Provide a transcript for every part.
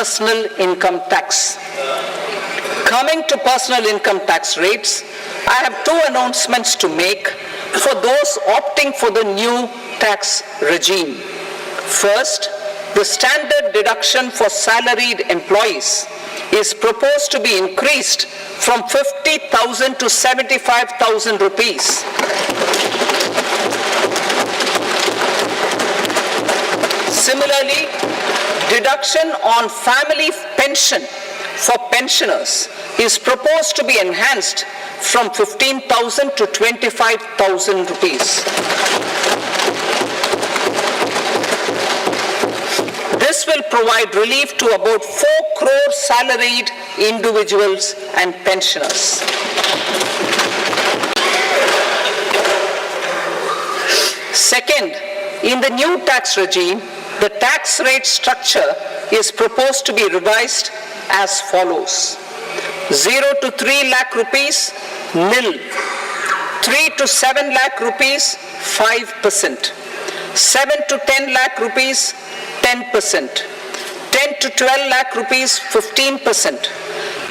personal income tax. Coming to personal income tax rates, I have two announcements to make for those opting for the new tax regime. First, the standard deduction for salaried employees is proposed to be increased from 50,000 to 75,000 rupees. Similarly, deduction on family pension for pensioners is proposed to be enhanced from 15,000 to 25,000 rupees. This will provide relief to about 4 crore salaried individuals and pensioners. Second, in the new tax regime, the tax rate structure is proposed to be revised as follows. 0 to 3 lakh rupees, nil. 3 to 7 lakh rupees, 5%. 7 to 10 lakh rupees, 10%. 10 to 12 lakh rupees, 15%.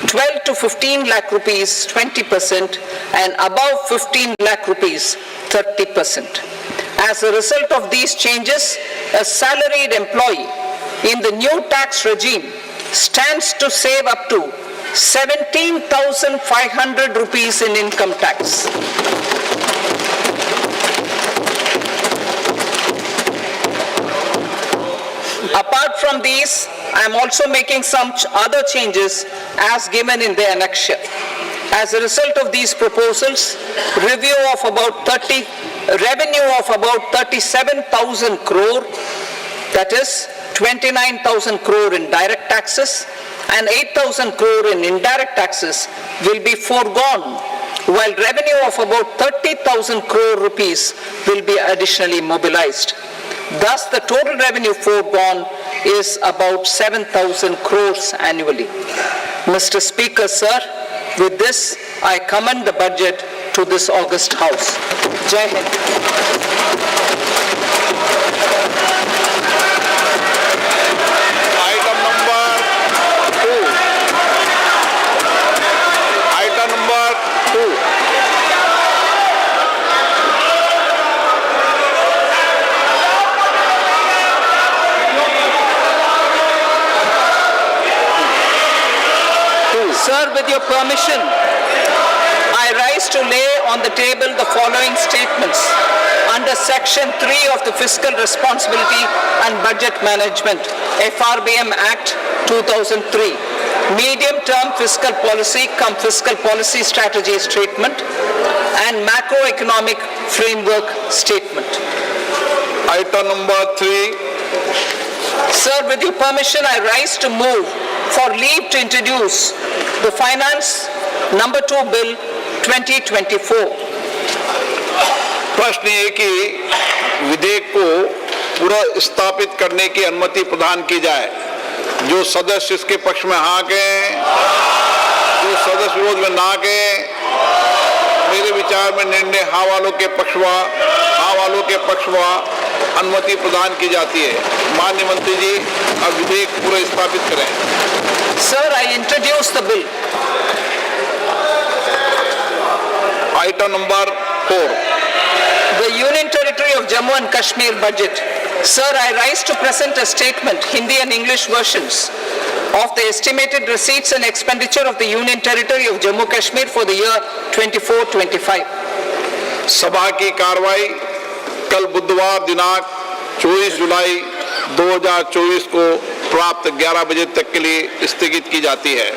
12 to 15 lakh rupees, 20%. And above 15 lakh rupees, 30%. As a result of these changes, a salaried employee in the new tax regime stands to save up to 17,500 rupees in income tax. Apart from these, I am also making some other changes as given in the annexure. As a result of these proposals, revenue of about 37,000 crore, that is 29,000 crore in direct taxes and 8,000 crore in indirect taxes will be foregone, while revenue of about 30,000 crore rupees will be additionally mobilized. Thus, the total revenue foregone is about 7,000 crores annually. Mr. Speaker, sir, with this, I commend the budget to this august House. Jai Hind. Item number 2. Sir, with your permission, I rise to lay on the table the following statements under Section 3 of the Fiscal Responsibility and Budget Management, FRBM Act 2003, Medium-Term Fiscal Policy cum Fiscal Policy Strategy Statement and Macroeconomic Framework Statement. Item number 3. Sir, with your permission, I rise to move for leave to introduce the Finance Number 2 Bill 2024. प्रश्न ये कि विधेयक को पुनर्स्थापित करने की अनुमति प्रदान की जाए। जो सदस्य इसके पक्ष में हाँ कहें, जो सदस्य विरोध में ना कहें, मेरे विचार में निर्णय हाँ वालों के पक्षवा अनुमति प्रदान की जाती है। माननीय मंत्री जी, अब विधेयक पुनर्स्थापित करें। Sir, I introduce the bill. Item number 4. The Union Territory of Jammu and Kashmir budget. Sir, I rise to present a statement, Hindi and English versions, of the estimated receipts and expenditure of the Union Territory of Jammu and Kashmir for the year 24-25. सभा की कार्रवाई कल बुधवार दिनांक 24 जुलाई 2024 को प्राप्त 11 बजे तक के लिए स्थगित की जाती है।